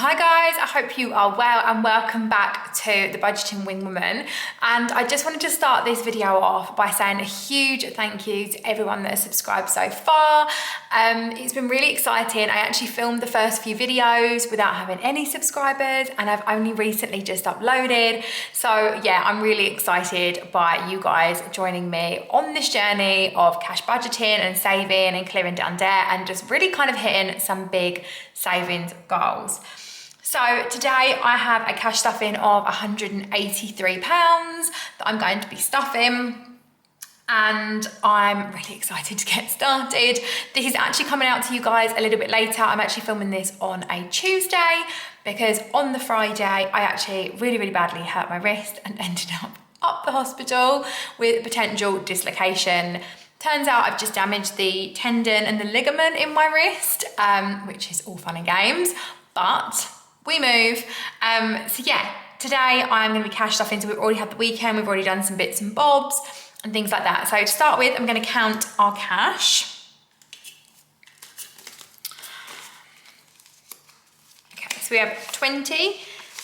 Hi guys, I hope you are well and welcome back to the Budgeting Wing Woman. And I just wanted to start this video off by saying a huge thank you to everyone that has subscribed so far. It's been really exciting. I actually filmed the first few videos without having any subscribers and I've only recently just uploaded. So yeah, I'm really excited by you guys joining me on this journey of cash budgeting and saving and clearing down debt and just really kind of hitting some big savings goals. So today I have a cash stuffing of £183 that I'm going to be stuffing, and I'm really excited to get started. This is actually coming out to you guys a little bit later. I'm actually filming this on a Tuesday because on the Friday I actually really badly hurt my wrist and ended up the hospital with potential dislocation. Turns out I've just damaged the tendon and the ligament in my wrist, which is all fun and games, but we move. So yeah, today I'm gonna be cash stuffing. So we've already had the weekend, we've already done some bits and bobs and things like that. So to start with, I'm gonna count our cash. Okay, so we have 20,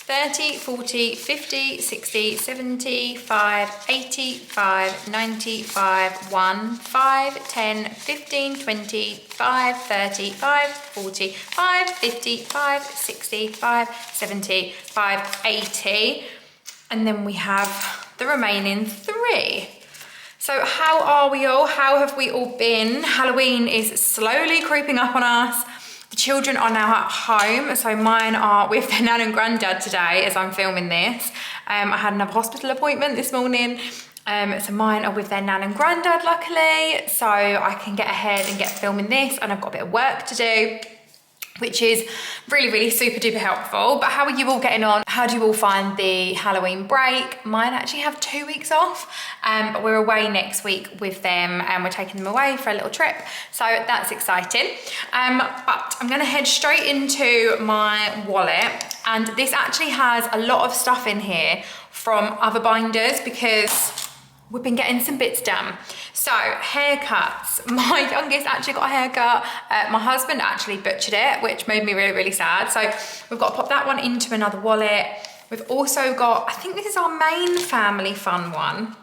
30, 40, 50, 60, 75, 85, 95, 1, 5, 10, 15, 20, 5, 30, 5, 40, 5, 50, 5, 60, 5, 70, 5, 80. And then we have the remaining 3. So how are we all? How have we all been? Halloween is slowly creeping up on us. The children are now at home, so mine are with their nan and granddad today as I'm filming this. I had another hospital appointment this morning, so mine are with their nan and granddad luckily, so I can get ahead and get filming this, and I've got a bit of work to do, which is really super duper helpful. But how are you all getting on? How do you all find the Halloween break? Mine actually have 2 weeks off, but we're away next week with them and we're taking them away for a little trip. So that's exciting. But I'm gonna head straight into my wallet, and this actually has a lot of stuff in here from other binders because we've been getting some bits done. So haircuts, my youngest actually got a haircut. My husband actually butchered it, which made me really sad. So we've got to pop that one into another wallet. We've also got, I think this is our main family fun one,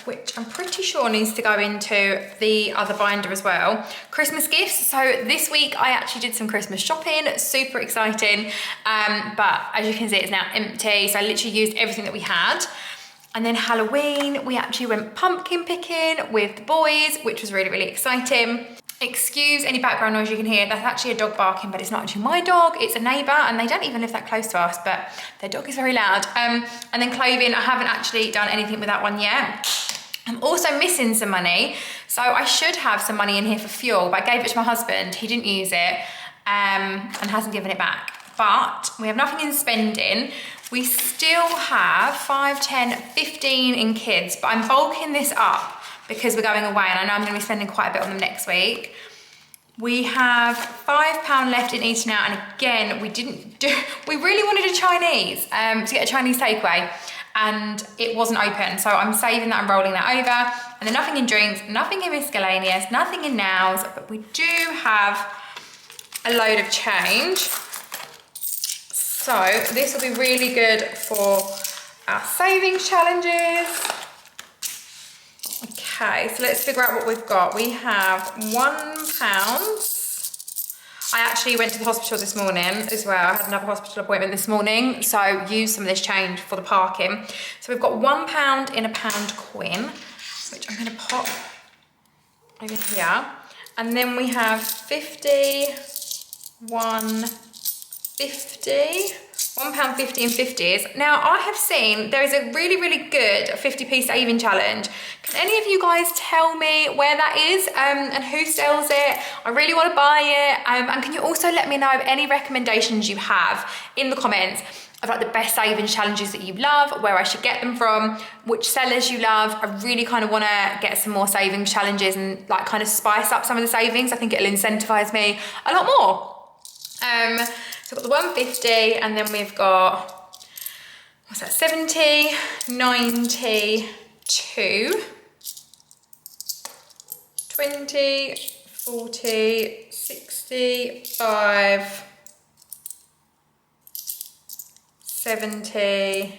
which I'm pretty sure needs to go into the other binder as well. Christmas gifts. So this week I actually did some Christmas shopping, super exciting. But as you can see, it's now empty. So I literally used everything that we had. And then Halloween, we actually went pumpkin picking with the boys, which was really exciting. Excuse any background noise you can hear. That's actually a dog barking, but it's not actually my dog, it's a neighbour, and they don't even live that close to us, but their dog is very loud. And then clothing, I haven't actually done anything with that one yet. I'm also missing some money, so I should have some money in here for fuel, but I gave it to my husband, he didn't use it, and hasn't given it back. But we have nothing in spending. We still have 5, 10, 15 in kids, but I'm bulking this up because we're going away and I know I'm gonna be spending quite a bit on them next week. We have £5 left in eating out, and again, we really wanted a Chinese, to get a Chinese takeaway, and it wasn't open, so I'm saving that and rolling that over. And then nothing in drinks, nothing in miscellaneous, nothing in nows, but we do have a load of change. So this will be really good for our savings challenges. Okay, so let's figure out what we've got. We have £1. I actually went to the hospital this morning as well. I had another hospital appointment this morning, so used some of this change for the parking. So we've got £1 in a pound coin, which I'm gonna pop over here. And then we have 50, £1.50 and 50s. Now I have seen there is a really good 50p saving challenge. Can any of you guys tell me where that is and who sells it? I really want to buy it. And can you also let me know any recommendations you have in the comments of like the best savings challenges that you love, where I should get them from, which sellers you love. I really kind of want to get some more savings challenges and like kind of spice up some of the savings. I think it'll incentivize me a lot more. So we've got the 150, and then we've got, what's that, 70, 92, 20, 40, 65, 70,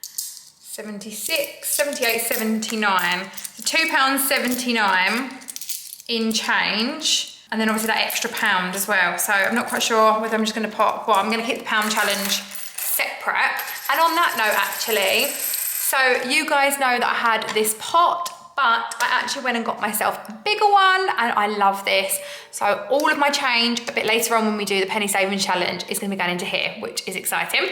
76, 78, 79. So £2.79 in change. And then obviously that extra pound as well. So I'm not quite sure whether I'm just gonna pop, well, I'm gonna hit the pound challenge separate. And on that note, actually, so you guys know that I had this pot, but I actually went and got myself a bigger one, and I love this. So all of my change a bit later on when we do the penny saving challenge is gonna be going into here, which is exciting.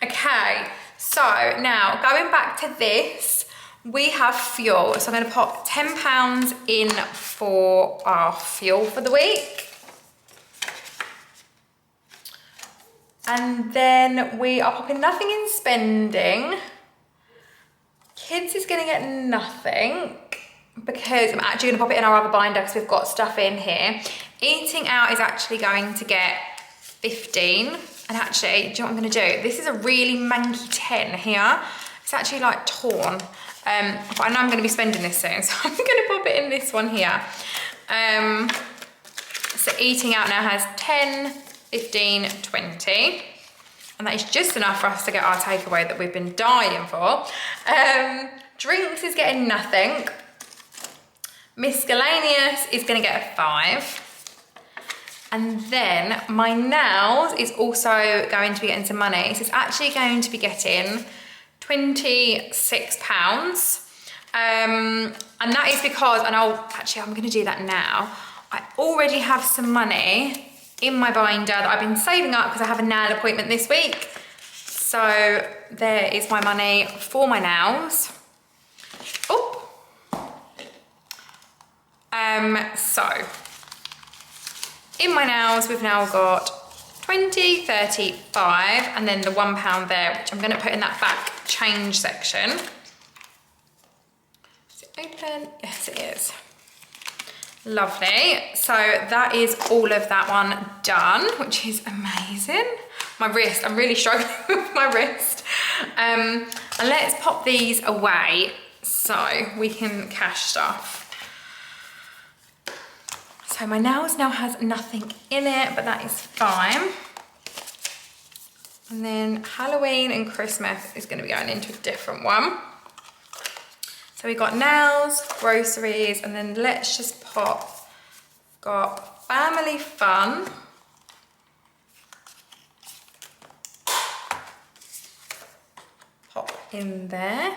Okay, so now going back to this, we have fuel. So I'm gonna pop £10 in for our fuel for the week. And then we are popping nothing in spending. Kids is gonna get nothing because I'm actually gonna pop it in our other binder because we've got stuff in here. Eating out is actually going to get 15. And actually, do you know what I'm gonna do? This is a really manky 10 here. It's actually like torn. But I know I'm gonna be spending this soon, so I'm gonna pop it in this one here. So eating out now has 10, 15, 20. And that is just enough for us to get our takeaway that we've been dying for. Drinks is getting nothing. Miscellaneous is gonna get a 5. And then my nails is also going to be getting some money. So it's actually going to be getting £26. And that is because, and I'm gonna do that now. I already have some money in my binder that I've been saving up because I have a nail appointment this week. So there is my money for my nails. Oh. So in my nails, we've now got 20, 35, and then the £1 there, which I'm gonna put in that back change section. Is it open? Yes, it is. Lovely. So that is all of that one done, which is amazing. My wrist, I'm really struggling with my wrist. And let's pop these away so we can cash stuff. So my nails now has nothing in it, but that is fine. And then Halloween and Christmas is gonna be going into a different one. So we got nails, groceries, and then let's just pop, got family fun. Pop in there.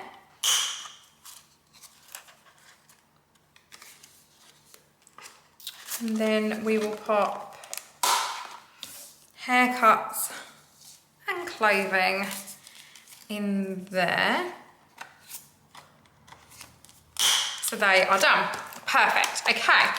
And then we will pop haircuts and clothing in there. So they are done. Perfect. Okay.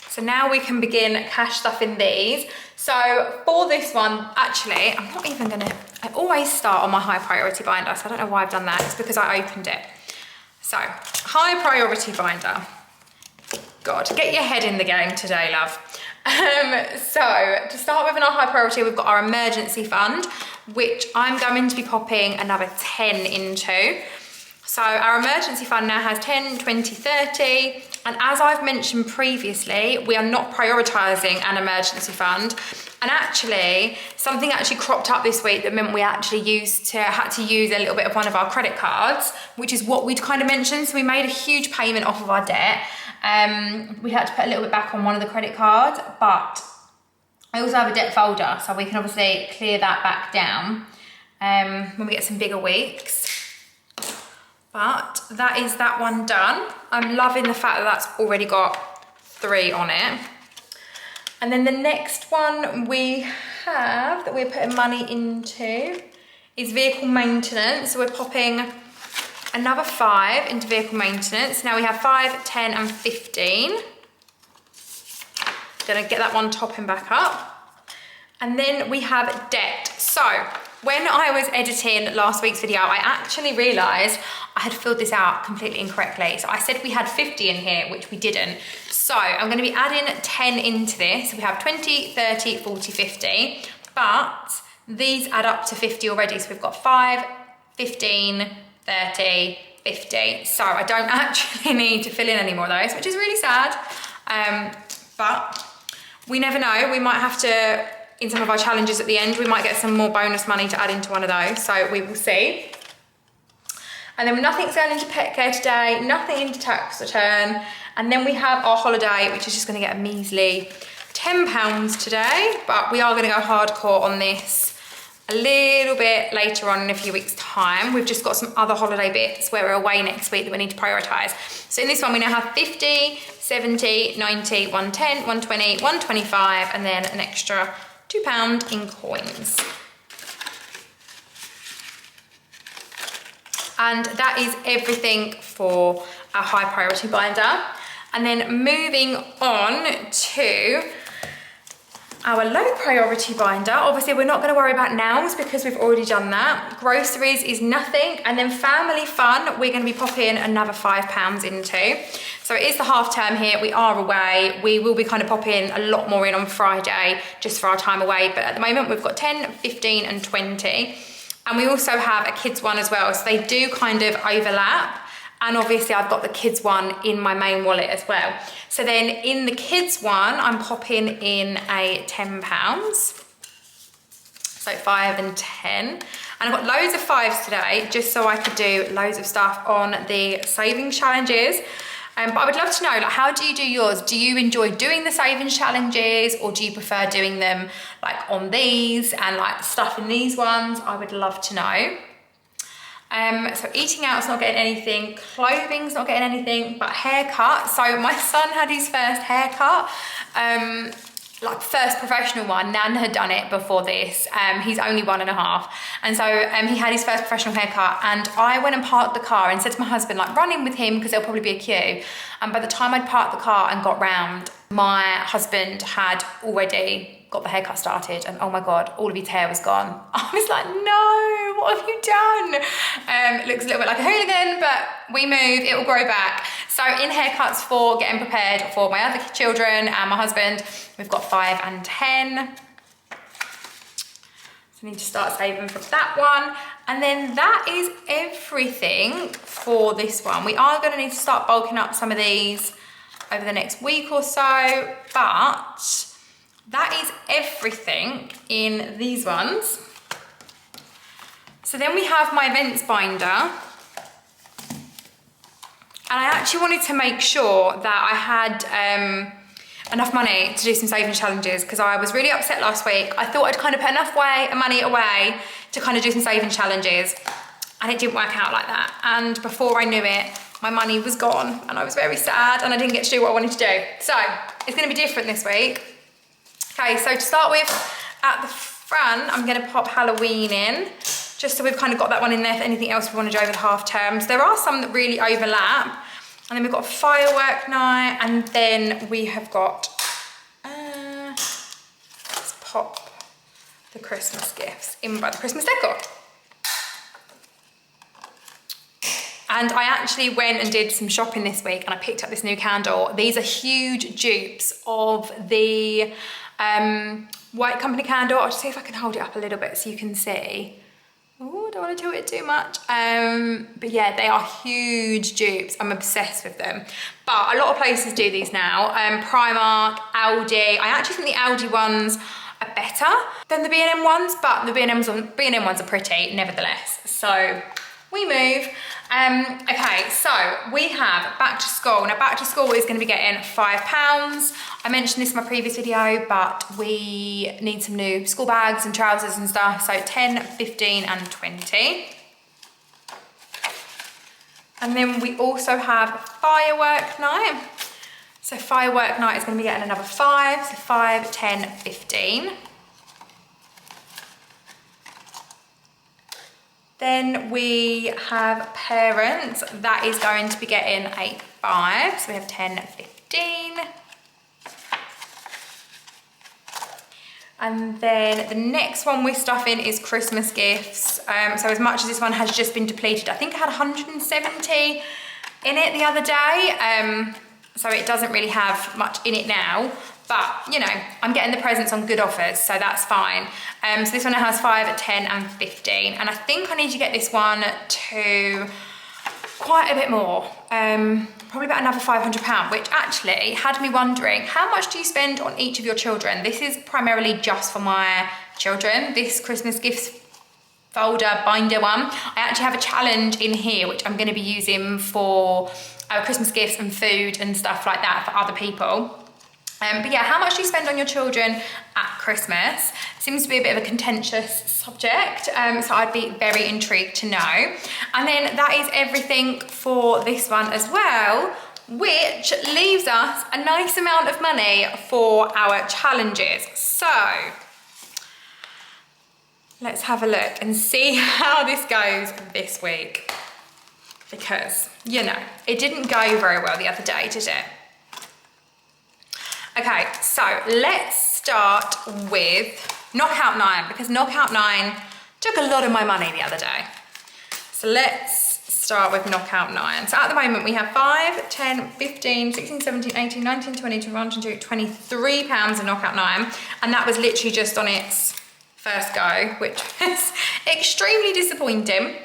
So now we can begin cash stuff in these. So for this one, actually, I'm not even gonna, I always start on my high priority binder, so I don't know why I've done that. It's because I opened it. So, high priority binder. God, get your head in the game today, love. So, to start with in our high priority, we've got our emergency fund, which I'm going to be popping another 10 into. So, our emergency fund now has 10, 20, 30. And as I've mentioned previously, we are not prioritising an emergency fund. And actually, something actually cropped up this week that meant we actually had to use a little bit of one of our credit cards, which is what we'd kind of mentioned. So we made a huge payment off of our debt. We had to put a little bit back on one of the credit cards, but I also have a debt folder, so we can obviously clear that back down when we get some bigger weeks. But that is that one done. I'm loving the fact that that's already got 3 on it. And then the next one we have that we're putting money into is vehicle maintenance. So we're popping another 5 into vehicle maintenance. Now we have 5, 10 and 15. Gonna get that one topping back up. And then we have debt. So when I was editing last week's video, I actually realized I had filled this out completely incorrectly. So I said we had 50 in here, which we didn't. So I'm gonna be adding 10 into this. We have 20, 30, 40, 50, but these add up to 50 already. So we've got 5, 15, 30, 50. So I don't actually need to fill in any more of those, which is really sad. But We never know, we might have to, in some of our challenges at the end, we might get some more bonus money to add into one of those, so we will see. And then nothing's going into pet care today, nothing into tax return. And then we have our holiday, which is just gonna get a measly £10 today, but we are gonna go hardcore on this a little bit later on in a few weeks' time. We've just got some other holiday bits where we're away next week that we need to prioritise. So in this one, we now have 50, 70, 90, 110, 120, 125, and then an extra £2 in coins. And that is everything for our high priority binder. And then moving on to our low priority binder. Obviously we're not going to worry about nails because we've already done that. Groceries is nothing. And then family fun, we're going to be popping another £5 into. So it is the half term here, we are away. We will be kind of popping a lot more in on Friday just for our time away. But at the moment we've got 10, 15 and 20. And we also have a kids one as well. So they do kind of overlap. And obviously I've got the kids one in my main wallet as well. So then in the kids one, I'm popping in a £10. So 5 and 10. And I've got loads of 5s today, just so I could do loads of stuff on the savings challenges. But I would love to know, like, how do you do yours? Do you enjoy doing the savings challenges, or do you prefer doing them like on these and like stuff in these ones? I would love to know. So eating out's not getting anything, clothing's not getting anything, but haircut. So my son had his first haircut, like first professional one. Nan had done it before this. He's only 1.5. And so he had his first professional haircut, and I went and parked the car and said to my husband, like, run in with him because there'll probably be a queue. And by the time I'd parked the car and got round, my husband had already got the haircut started, and oh my God, all of his hair was gone. I was like, no, what have you done? It looks a little bit like a hooligan, but we move, it will grow back. So in haircuts for getting prepared for my other children and my husband, we've got 5 and 10. So I need to start saving for that one. And then that is everything for this one. We are gonna need to start bulking up some of these over the next week or so, but that is everything in these ones. So then we have my events binder. And I actually wanted to make sure that I had enough money to do some savings challenges, because I was really upset last week. I thought I'd kind of put enough money away to kind of do some savings challenges, and it didn't work out like that. And before I knew it, my money was gone, and I was very sad, and I didn't get to do what I wanted to do. So it's gonna be different this week. Okay, so to start with, at the front, I'm gonna pop Halloween in, just so we've kind of got that one in there for anything else we wanna do over the half terms. There are some that really overlap. And then we've got firework night, and then we have got, let's pop the Christmas gifts in by the Christmas decor. And I actually went and did some shopping this week, and I picked up this new candle. These are huge dupes of the White Company candle. I'll just see if I can hold it up a little bit so you can see. Oh, don't want to tilt it too much. But yeah, they are huge dupes. I'm obsessed with them. But a lot of places do these now. Primark, Aldi. I actually think the Aldi ones are better than the B&M ones, but the B&M ones are pretty nevertheless. So we move. Okay, so we have back to school. Now back to school is going to be getting £5. I mentioned this in my previous video, but we need some new school bags and trousers and stuff. So 10, 15 and 20. And then we also have firework night. So firework night is going to be getting another 5. So 5, 10, 15. Then we have parents, that is going to be getting a 5, so we have 10, 15. And then the next one we're stuffing is Christmas gifts. So as much as this one has just been depleted, I think I had 170 in it the other day. So it doesn't really have much in it now. But, you know, I'm getting the presents on good offers, so that's fine. So this one has 5, 10 and 15. And I think I need to get this one to quite a bit more, probably about another £500, which actually had me wondering, how much do you spend on each of your children? This is primarily just for my children, this Christmas gifts folder binder one. I actually have a challenge in here which I'm going to be using for Christmas gifts and food and stuff like that for other people. But yeah, how much do you spend on your children at Christmas? Seems to be a bit of a contentious subject, so I'd be very intrigued to know. And then that is everything for this one as well, which leaves us a nice amount of money for our challenges. So let's have a look and see how this goes this week. Because, you know, it didn't go very well the other day, did it? Okay, so let's start with Knockout 9, because Knockout 9 took a lot of my money the other day. So let's start with Knockout 9. So at the moment we have 5, 10, 15, 16, 17, 18, 19, 20, 21, 22, 23 pounds in Knockout 9. And that was literally just on its first go, which was extremely disappointing.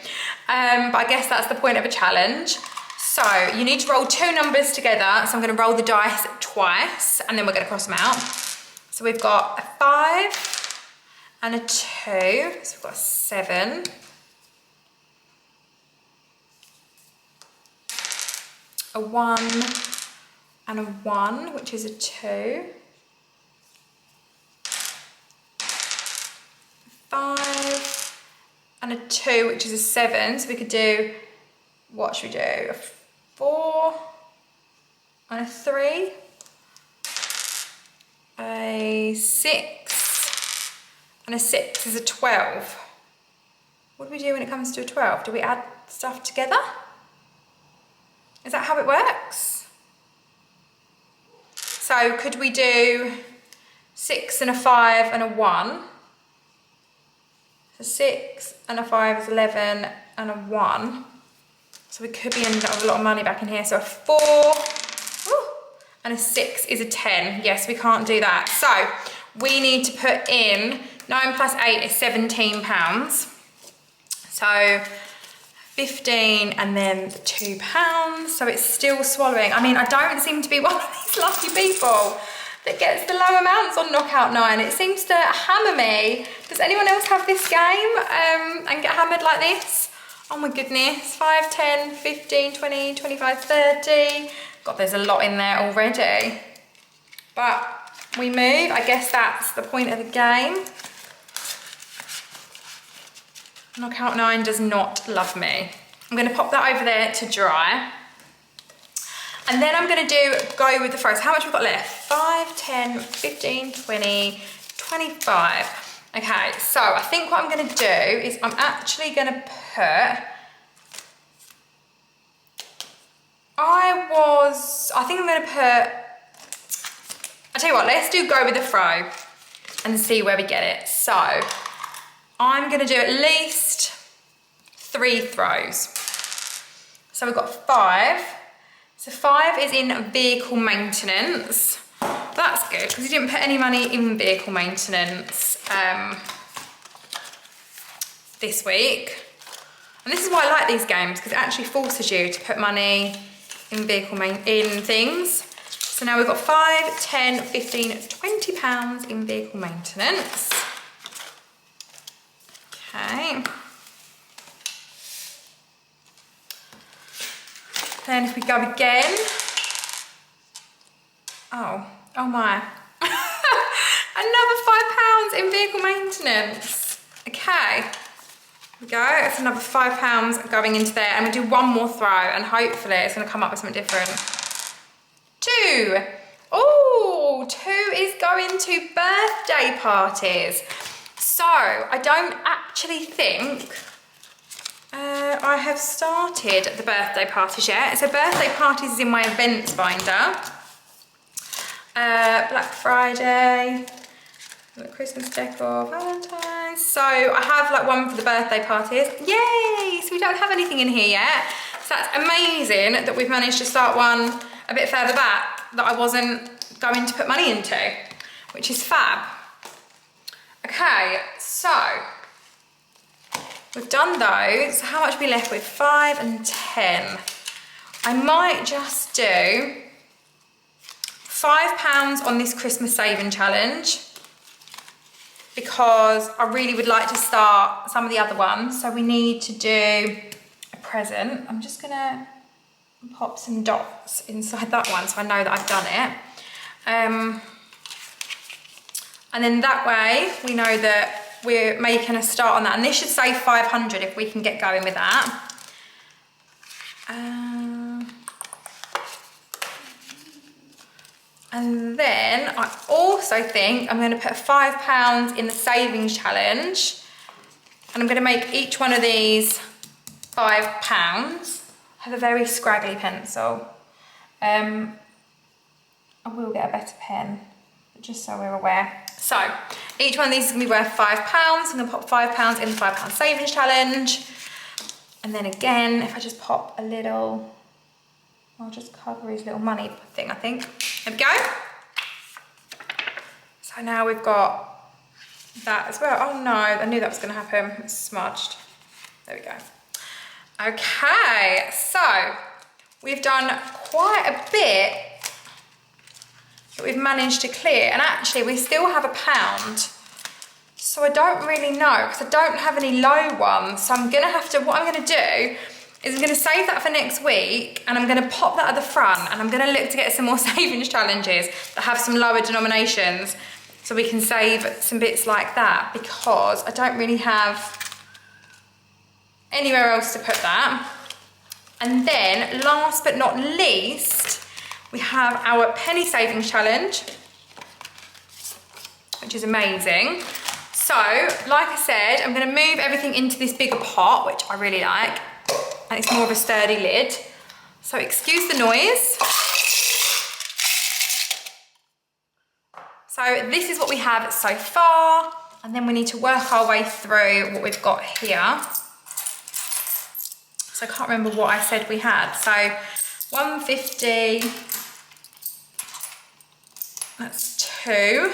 But I guess that's the point of a challenge. So you need to roll 2 numbers together. So I'm going to roll the dice twice and then we're going to cross them out. So we've got a 5 and a 2. So we've got a 7. A 1 and a 1, which is a 2. 5 and a 2, which is a 7. So we could do, what should we do? A 4 and a 3. A 6 and a 6 is a 12. What do we do when it comes to a 12? Do we add stuff together? Is that how it works? So could we do 6 and a 5 and a 1? So 6 and a 5 is 11 and a 1. So we could be ending up with a lot of money back in here. So a 4 and a 6 is a 10. Yes, we can't do that. So we need to put in 9 plus 8 is 17 pounds. So 15 and then £2. So it's still swallowing. I mean, I don't seem to be one of these lucky people that gets the low amounts on Knockout 9. It seems to hammer me. Does anyone else have this game and get hammered like this? Oh my goodness, 5, 10, 15, 20, 25, 30. God, there's a lot in there already. But we move, I guess that's the point of the game. Knockout 9 does not love me. I'm gonna pop that over there to dry. And then I'm gonna go with the frozen. How much we've got left? 5, 10, 15, 20, 25. Okay, so I think what I'm gonna do is I'm actually gonna put, I think I'm gonna put, I'll tell you what, let's go with the throw and see where we get it. So I'm gonna do at least 3 throws. So we've got 5. So 5 is in vehicle maintenance. That's good, because you didn't put any money in vehicle maintenance this week. And this is why I like these games, because it actually forces you to put money in in things. So now we've got 5, 10, 15, 20 pounds in vehicle maintenance. Okay. Then if we go again, oh my. Another £5 in vehicle maintenance. Okay, here we go, it's another £5 going into there, and we do one more throw, and hopefully it's gonna come up with something different. 2. Oh, 2 is going to birthday parties. So, I don't actually think I have started the birthday parties yet. So birthday parties is in my events binder. Black Friday, Christmas decor, Valentine's. So I have like one for the birthday parties. Yay! So we don't have anything in here yet. So that's amazing that we've managed to start one a bit further back that I wasn't going to put money into, which is fab. Okay, so we've done those. How much are we left with? 5 and 10. I might just do £5 on this Christmas saving challenge because I really would like to start some of the other ones. So we need to do a present. I'm just gonna pop some dots inside that one so I know that I've done it. And then that way we know that we're making a start on that. And this should say 500 if we can get going with that. And then I also think I'm going to put £5 in the savings challenge, and I'm going to make each one of these £5. I have a very scraggly pencil. I will get a better pen, just so we're aware. So each one of these is going to be worth £5. I'm going to pop £5 in the £5 savings challenge. And then again, if I just pop a little, I'll just cover his little money thing, I think. There we go. So now we've got that as well. Oh no, I knew that was going to happen. It's smudged. There we go. Okay, so we've done quite a bit that we've managed to clear. And actually, we still have £1. So I don't really know, because I don't have any low ones. So I'm going to have to, what I'm going to do is I'm going to save that for next week, and I'm going to pop that at the front, and I'm going to look to get some more savings challenges that have some lower denominations so we can save some bits like that, because I don't really have anywhere else to put that. And then last but not least, we have our penny savings challenge, which is amazing. So, like I said, I'm going to move everything into this bigger pot, which I really like. And it's more of a sturdy lid. So excuse the noise. So this is what we have so far. And then we need to work our way through what we've got here. So I can't remember what I said we had. So 150, that's 2.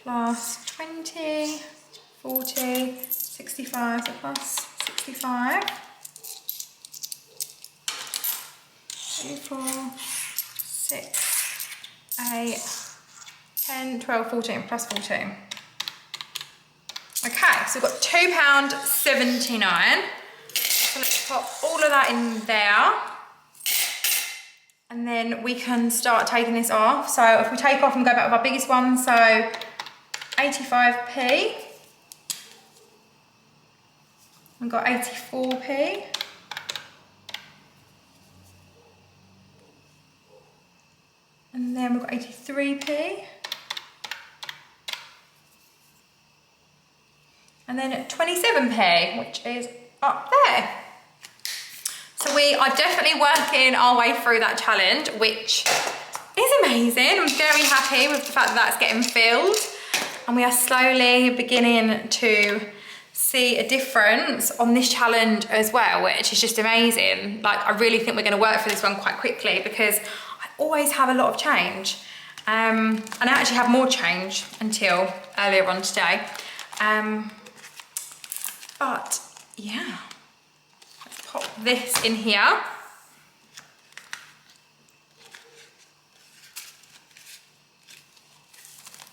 Plus 20. 40, 65, so plus 65, 3, 4, 6, 8, 10, 12, 14, plus 14. Okay, so we've got £2.79. So let's pop all of that in there. And then we can start taking this off. So if we take off and go back with our biggest one, so 85p. We've got 84p. And then we've got 83p. And then 27p, which is up there. So we are definitely working our way through that challenge, which is amazing. I'm very happy with the fact that that's getting filled. And we are slowly beginning to see a difference on this challenge as well, which is just amazing. Like, I really think we're going to work for this one quite quickly, because I always have a lot of change. And I actually have more change until earlier on today. But yeah, let's pop this in here.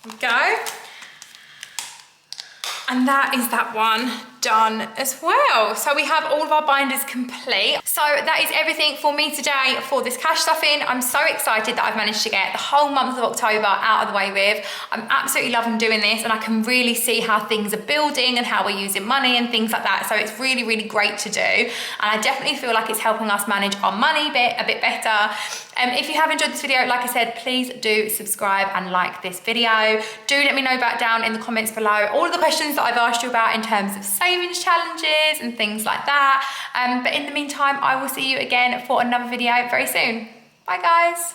There we go. And that is that one done as well. So we have all of our binders complete. So that is everything for me today for this cash stuffing. I'm so excited that I've managed to get the whole month of October out of the way with. I'm absolutely loving doing this, and I can really see how things are building and how we're using money and things like that. So it's really, really great to do. And I definitely feel like it's helping us manage our money a bit better. If you have enjoyed this video, like I said, please do subscribe and like this video. Do let me know back down in the comments below all of the questions that I've asked you about in terms of savings challenges and things like that. But in the meantime, I will see you again for another video very soon. Bye guys.